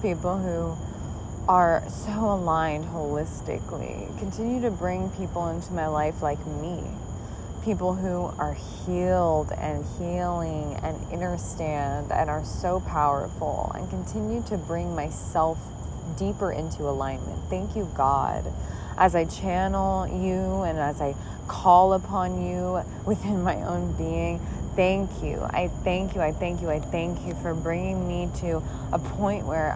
people who are so aligned holistically. Continue to bring people into my life like me. People who are healed and healing and understand and are so powerful, and continue to bring myself deeper into alignment. Thank you, God, as I channel you and as I call upon you within my own being. Thank you. I thank you. I thank you. I thank you for bringing me to a point where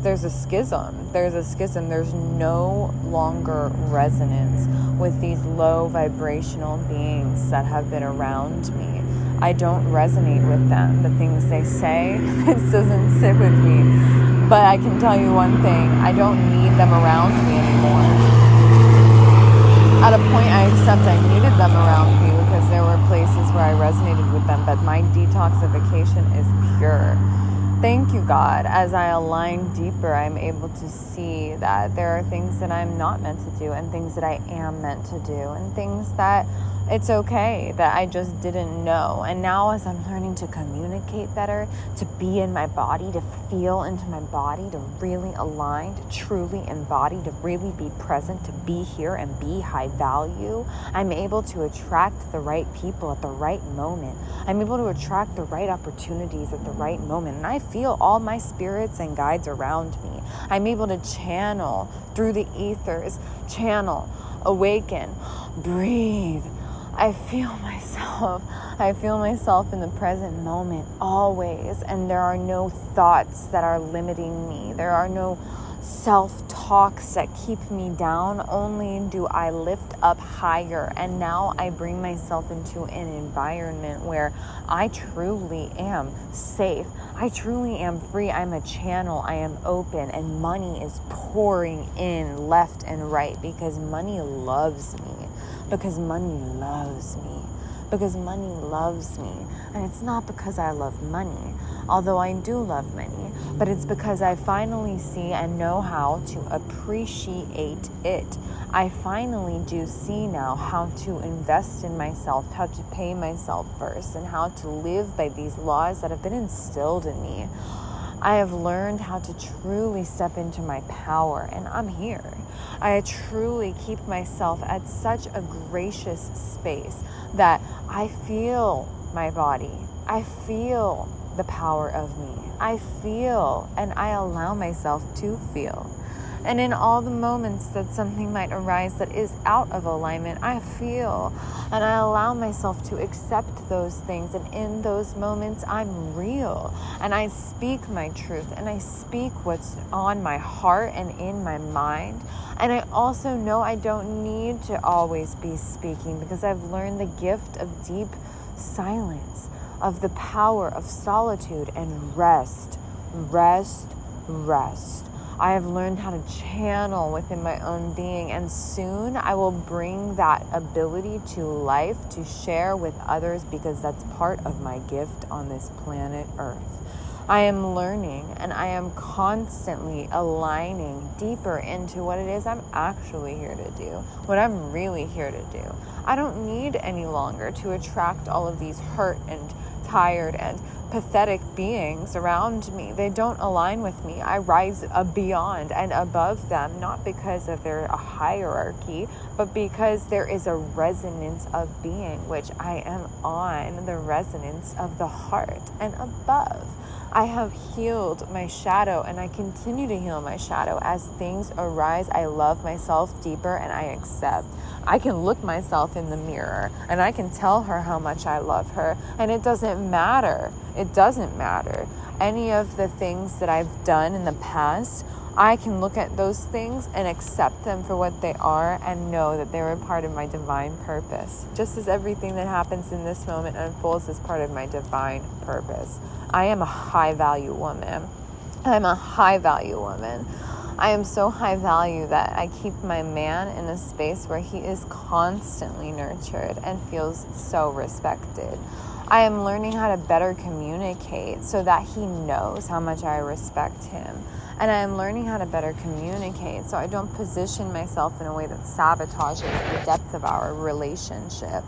there's a schism. There's no longer resonance with these low vibrational beings that have been around me. I don't resonate with them. The things they say, this doesn't sit with me. But I can tell you one thing, I don't need them around me anymore. At a point, I accept I needed them around me because there were places where I resonated with them, but my detoxification is pure. Thank you, God. As I align deeper, I'm able to see that there are things that I'm not meant to do and things that I am meant to do and things that it's okay that I just didn't know. And now as I'm learning to communicate better, to be in my body, to feel into my body, to really align, to truly embody, to really be present, to be here and be high value, I'm able to attract the right people at the right moment. I'm able to attract the right opportunities at the right moment. And I feel all my spirits and guides around me. I'm able to channel through the ethers, awaken, breathe. I feel myself in the present moment always, and there are no thoughts that are limiting me. There are no self-talks that keep me down. Only do I lift up higher, and now I bring myself into an environment where I truly am safe. I truly am free. I'm a channel. I am open, and money is pouring in left and right because money loves me. Because money loves me. Because money loves me. And it's not because I love money, although I do love money, but it's because I finally see and know how to appreciate it. I finally do see now how to invest in myself, how to pay myself first, and how to live by these laws that have been instilled in me. I have learned how to truly step into my power, and I'm here. I truly keep myself at such a gracious space that I feel my body. I feel the power of me. I feel, and I allow myself to feel. And in all the moments that something might arise that is out of alignment, I feel, and I allow myself to accept those things. And in those moments, I'm real, and I speak my truth, and I speak what's on my heart and in my mind. And I also know I don't need to always be speaking, because I've learned the gift of deep silence, of the power of solitude and rest. I have learned how to channel within my own being, and soon I will bring that ability to life to share with others, because that's part of my gift on this planet Earth. I am learning, and I am constantly aligning deeper into what it is I'm actually here to do, what I'm really here to do. I don't need any longer to attract all of these hurt and tired and pathetic beings around me. They don't align with me. I rise beyond and above them, not because of their hierarchy, but because there is a resonance of being, which I am on, the resonance of the heart and above. I have healed my shadow, and I continue to heal my shadow. As things arise, I love myself deeper, and I accept. I can look myself in the mirror, and I can tell her how much I love her, and it doesn't matter. It doesn't matter. Any of the things that I've done in the past, I can look at those things and accept them for what they are and know that they're a part of my divine purpose. Just as everything that happens in this moment unfolds as part of my divine purpose. I am a high value woman. I'm a high value woman. I am so high value that I keep my man in a space where he is constantly nurtured and feels so respected. I am learning how to better communicate so that he knows how much I respect him. And I am learning how to better communicate so I don't position myself in a way that sabotages the depth of our relationship.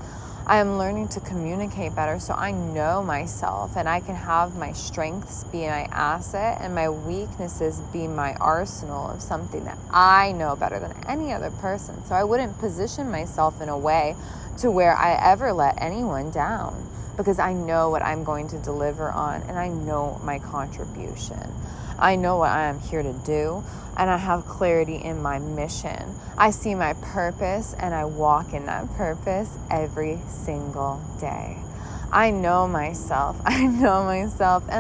I am learning to communicate better so I know myself and I can have my strengths be my asset and my weaknesses be my arsenal of something that I know better than any other person. So I wouldn't position myself in a way to where I ever let anyone down, because I know what I'm going to deliver on and I know my contribution. I know what I am here to do, and I have clarity in my mission. I see my purpose and I walk in that purpose every single day. I know myself, and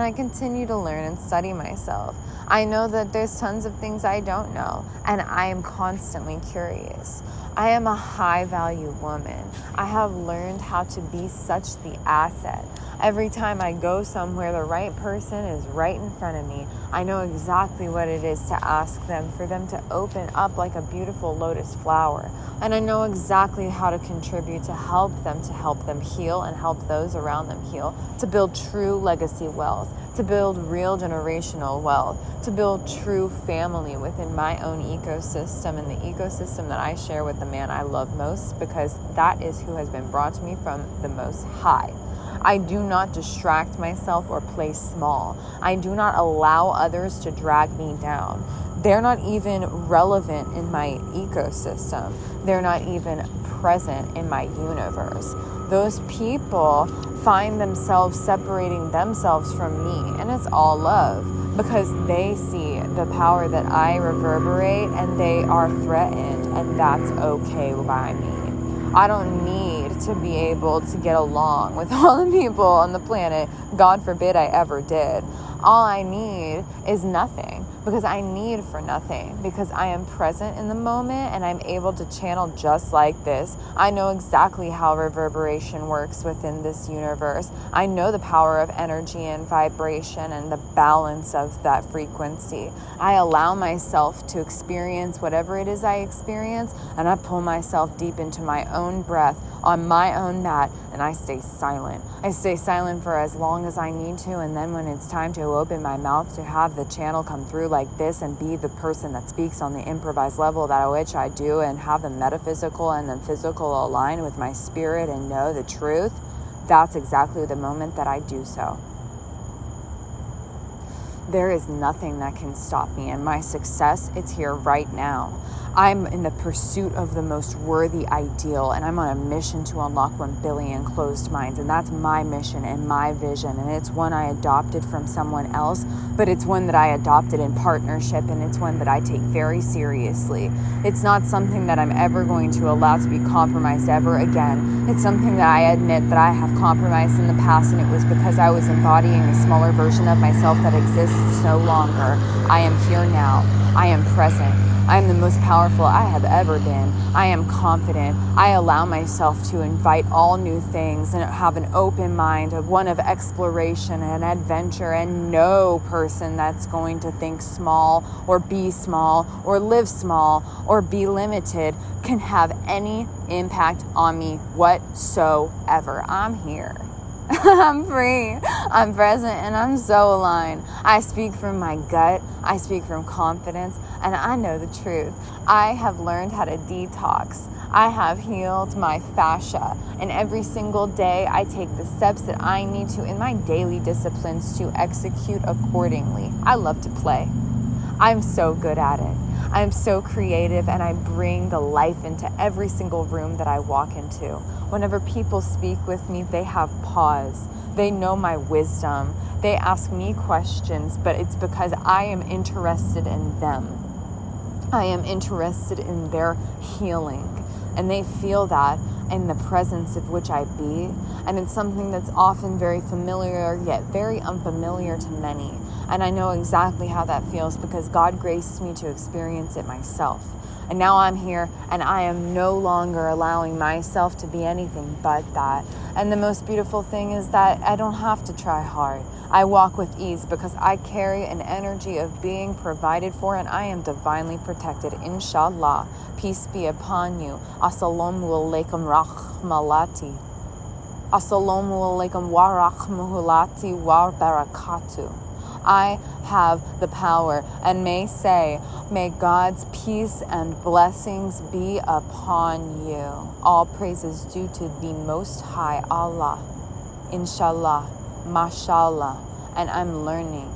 I continue to learn and study myself. I know that there's tons of things I don't know, and I am constantly curious. I am a high-value woman. I have learned how to be such the asset. Every time I go somewhere, the right person is right in front of me. I know exactly what it is to ask them, for them to open up like a beautiful lotus flower. And I know exactly how to contribute to help them heal and help those around them heal, to build true legacy wealth, to build real generational wealth, to build true family within my own ecosystem and the ecosystem that I share with the man I love most, because that is who has been brought to me from the Most High. I do not distract myself or play small. I do not allow others to drag me down. They're not even relevant in my ecosystem. They're not even present in my universe. Those people find themselves separating themselves from me, and it's all love, because they see the power that I reverberate and they are threatened, and that's okay by me. I don't need to be able to get along with all the people on the planet. God forbid I ever did. All I need is nothing, because I need for nothing, because I am present in the moment and I'm able to channel just like this. I know exactly how reverberation works within this universe. I know the power of energy and vibration and the balance of that frequency. I allow myself to experience whatever it is I experience, and I pull myself deep into my own breath on my own mat, and I stay silent. I stay silent for as long as I need to, and then when it's time to open my mouth to have the channel come through like this and be the person that speaks on the improvised level that which I do, and have the metaphysical and the physical align with my spirit and know the truth, that's exactly the moment that I do so. There is nothing that can stop me, and my success, it's here right now. I'm in the pursuit of the most worthy ideal, and I'm on a mission to unlock 1 billion closed minds, and that's my mission and my vision, and it's one I adopted from someone else, but it's one that I adopted in partnership, and it's one that I take very seriously. It's not something that I'm ever going to allow to be compromised ever again. It's something that I admit that I have compromised in the past, and it was because I was embodying a smaller version of myself that exists no longer. I am here now. I am present. I am the most powerful I have ever been. I am confident. I allow myself to invite all new things and have an open mind, one of exploration and adventure, and no person that's going to think small or be small or live small or be limited can have any impact on me whatsoever. I'm here. I'm free, I'm present, and I'm so aligned. I speak from my gut, I speak from confidence, and I know the truth. I have learned how to detox. I have healed my fascia, and every single day I take the steps that I need to in my daily disciplines to execute accordingly. I love to play. I'm so good at it. I'm so creative, and I bring the life into every single room that I walk into. Whenever people speak with me, they have pause. They know my wisdom. They ask me questions, but it's because I am interested in them. I am interested in their healing, and they feel that in the presence of which I be. And it's something that's often very familiar, yet very unfamiliar to many. And I know exactly how that feels, because God graced me to experience it myself. And now I'm here, and I am no longer allowing myself to be anything but that. And the most beautiful thing is that I don't have to try hard. I walk with ease, because I carry an energy of being provided for, and I am divinely protected. Inshallah. Peace be upon you. Assalamu alaikum rahmalati. Assalamu alaikum wa rahmatullahi wa barakatuh. I have the power and may say, may God's peace and blessings be upon you. All praises due to the Most High Allah. Inshallah, mashallah, and I'm learning.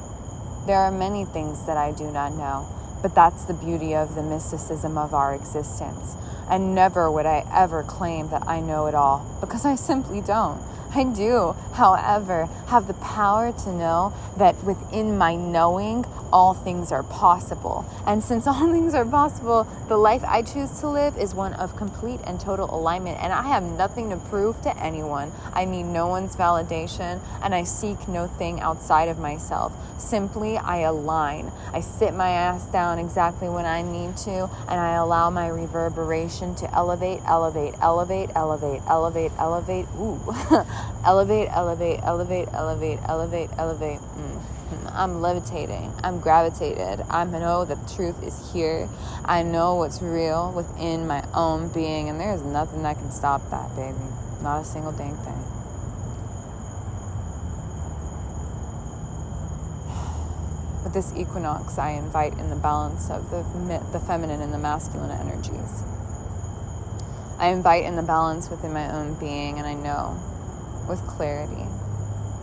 There are many things that I do not know, but that's the beauty of the mysticism of our existence. And never would I ever claim that I know it all, because I simply don't. I do, however, have the power to know that within my knowing, all things are possible. And since all things are possible, the life I choose to live is one of complete and total alignment. And I have nothing to prove to anyone. I need no one's validation, and I seek no thing outside of myself. Simply, I align. I sit my ass down exactly when I need to, and I allow my reverberation to elevate, elevate, elevate, elevate, elevate, elevate. Ooh. Elevate, elevate, elevate, elevate, elevate, elevate. I'm levitating. I'm gravitated. I know that the truth is here. I know what's real within my own being, and there's nothing that can stop that, baby. Not a single dang thing. With this equinox, I invite in the balance of the feminine and the masculine energies. I invite in the balance within my own being, and I know with clarity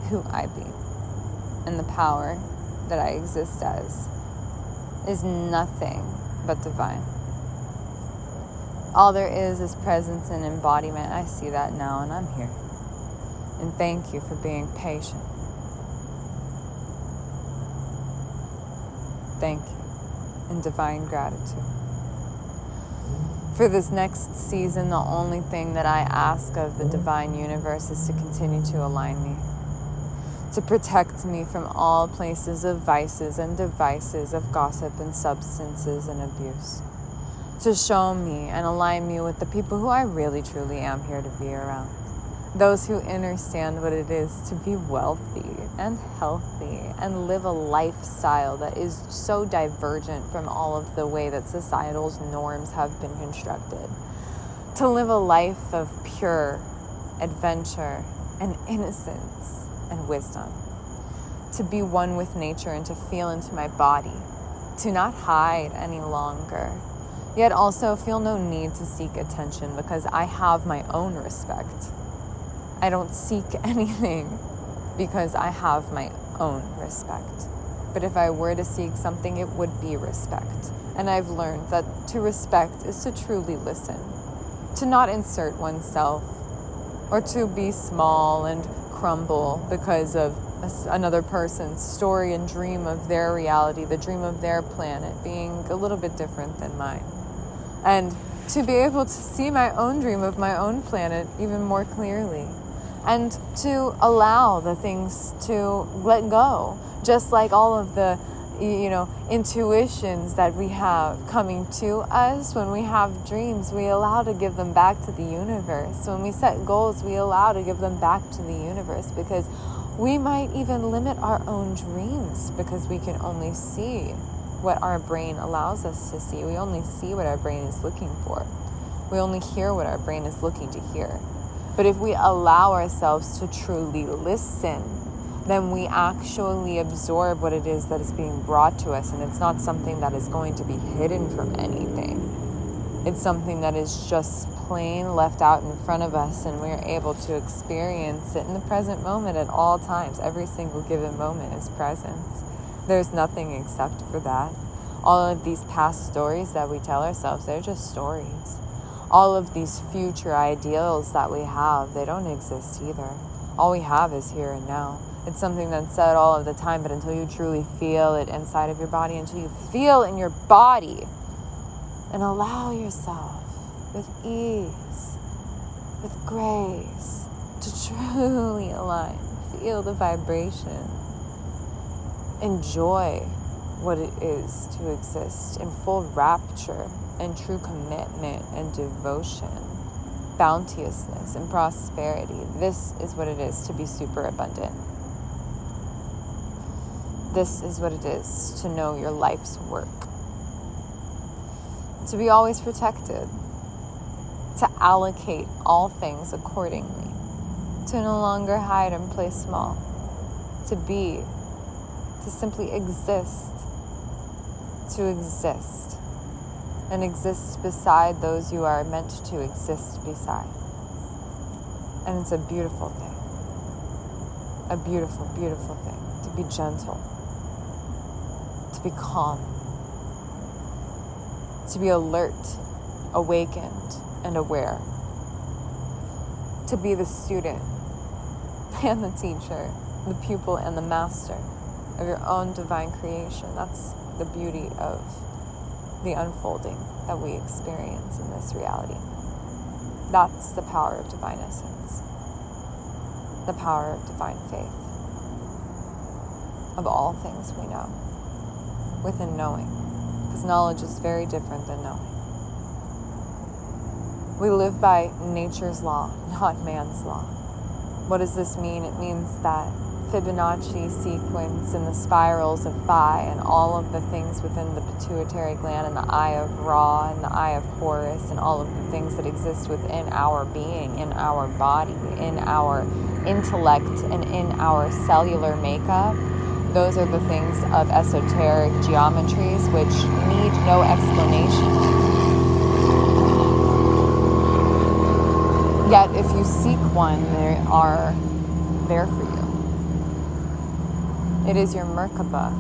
who I be, and the power that I exist as is nothing but divine. All there is presence and embodiment. I see that now, and I'm here. And thank you for being patient. Thank you, in divine gratitude. For this next season, the only thing that I ask of the divine universe is to continue to align me, to protect me from all places of vices and devices of gossip and substances and abuse, to show me and align me with the people who I really truly am here to be around, those who understand what it is to be wealthy and healthy and live a lifestyle that is so divergent from all of the way that societal norms have been constructed, to live a life of pure adventure and innocence and wisdom, to be one with nature and to feel into my body, to not hide any longer, yet also feel no need to seek attention because I have my own respect. I don't seek anything because I have my own respect. But if I were to seek something, it would be respect. And I've learned that to respect is to truly listen, to not insert oneself, or to be small and crumble because of another person's story and dream of their reality, the dream of their planet being a little bit different than mine. And to be able to see my own dream of my own planet even more clearly. And to allow the things to let go, just like all of the, intuitions that we have coming to us. When we have dreams, we allow to give them back to the universe. When we set goals, we allow to give them back to the universe, because we might even limit our own dreams because we can only see what our brain allows us to see. We only see what our brain is looking for. We only hear what our brain is looking to hear. But if we allow ourselves to truly listen, then we actually absorb what it is that is being brought to us. And it's not something that is going to be hidden from anything. It's something that is just plain left out in front of us, and we're able to experience it in the present moment at all times. Every single given moment is presence. There's nothing except for that. All of these past stories that we tell ourselves, they're just stories. All of these future ideals that we have, they don't exist either. All we have is here and now. It's something that's said all of the time, but until you truly feel it inside of your body, until you feel in your body, and allow yourself with ease, with grace, to truly align, feel the vibration, enjoy what it is to exist in full rapture and true commitment and devotion, bounteousness and prosperity. This is what it is to be super abundant. This is what it is to know your life's work. To be always protected. To allocate all things accordingly. To no longer hide and play small. To be to simply exist, to exist, and exist beside those you are meant to exist beside. And it's a beautiful thing. A beautiful, beautiful thing. To be gentle. To be calm. To be alert, awakened, and aware. To be the student and the teacher, the pupil and the master of your own divine creation. That's the beauty of the unfolding that we experience in this reality. That's the power of divine essence. The power of divine faith. Of all things we know. Within knowing. Because knowledge is very different than knowing. We live by nature's law, not man's law. What does this mean? It means that Fibonacci sequence and the spirals of Phi and all of the things within the pituitary gland and the eye of Ra and the eye of Horus and all of the things that exist within our being, in our body, in our intellect, and in our cellular makeup. Those are the things of esoteric geometries which need no explanation. Yet if you seek one, they are there for you. It is your Merkaba.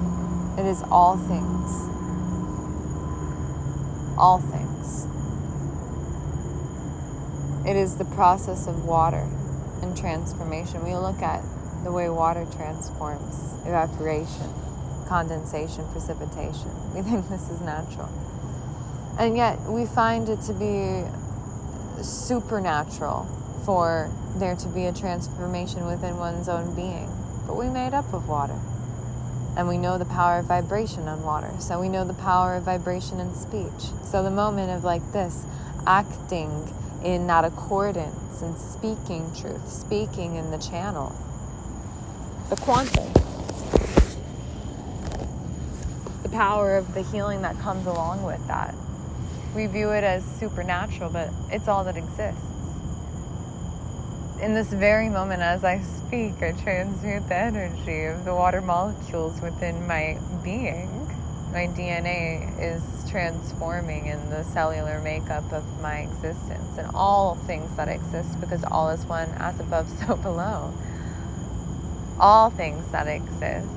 It is all things. All things. It is the process of water and transformation. We look at the way water transforms, evaporation, condensation, precipitation. We think this is natural. And yet we find it to be supernatural for there to be a transformation within one's own being. But we made up of water. And we know the power of vibration on water. So we know the power of vibration in speech. So the moment of like this, acting in that accordance and speaking truth, speaking in the channel, the quantum, the power of the healing that comes along with that. We view it as supernatural, but it's all that exists. In this very moment as I speak, I transmute the energy of the water molecules within my being. My DNA is transforming in the cellular makeup of my existence and all things that exist, because all is one, as above, so below. All things that exist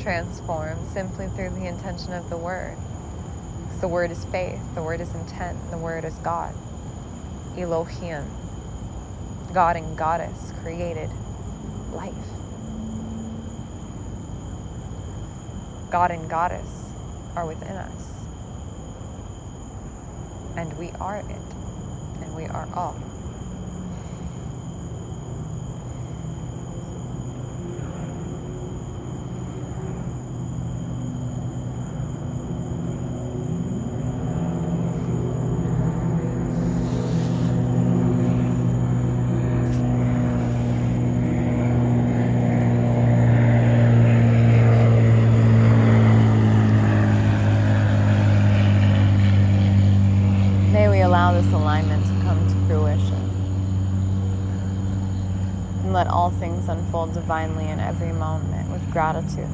transform simply through the intention of the word. The word is faith, the word is intent, the word is God. Elohim. God and Goddess created life. God and Goddess are within us. And we are it. And we are all. May we allow this alignment to come to fruition. And let all things unfold divinely in every moment with gratitude.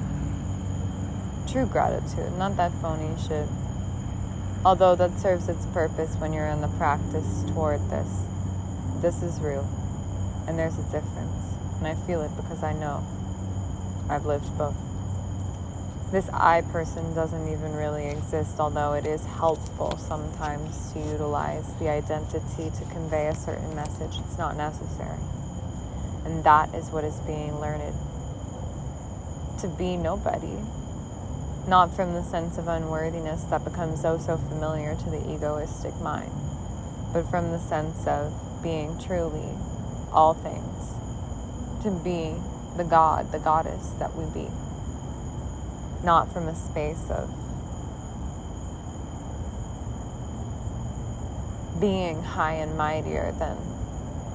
True gratitude, not that phony shit. Although that serves its purpose when you're in the practice toward this. This is real. And there's a difference. And I feel it because I know. I've lived both. This I person doesn't even really exist, although it is helpful sometimes to utilize the identity to convey a certain message. It's not necessary. And that is what is being learned. To be nobody. Not from the sense of unworthiness that becomes so familiar to the egoistic mind, but from the sense of being truly all things. To be the God, the goddess that we be. Not from a space of being high and mightier than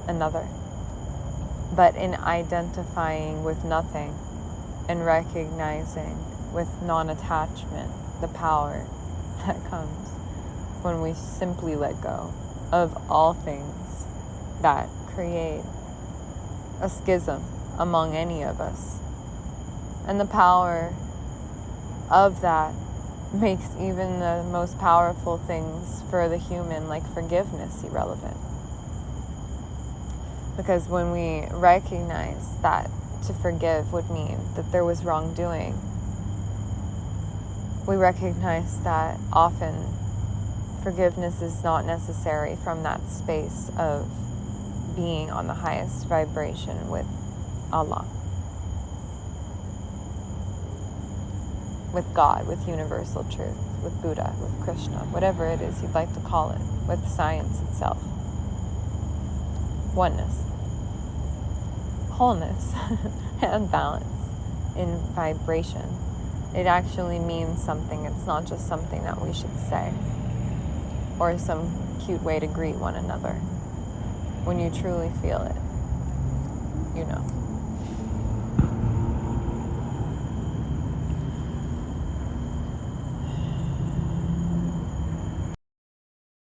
another, but in identifying with nothing and recognizing with non-attachment the power that comes when we simply let go of all things that create a schism among any of us, and the power of that makes even the most powerful things for the human, like forgiveness, irrelevant. Because when we recognize that to forgive would mean that there was wrongdoing, we recognize that often forgiveness is not necessary from that space of being on the highest vibration with Allah, with God, with universal truth, with Buddha, with Krishna, whatever it is you'd like to call it, with science itself. Oneness, wholeness, and balance in vibration. It actually means something. It's not just something that we should say or some cute way to greet one another. When you truly feel it, you know.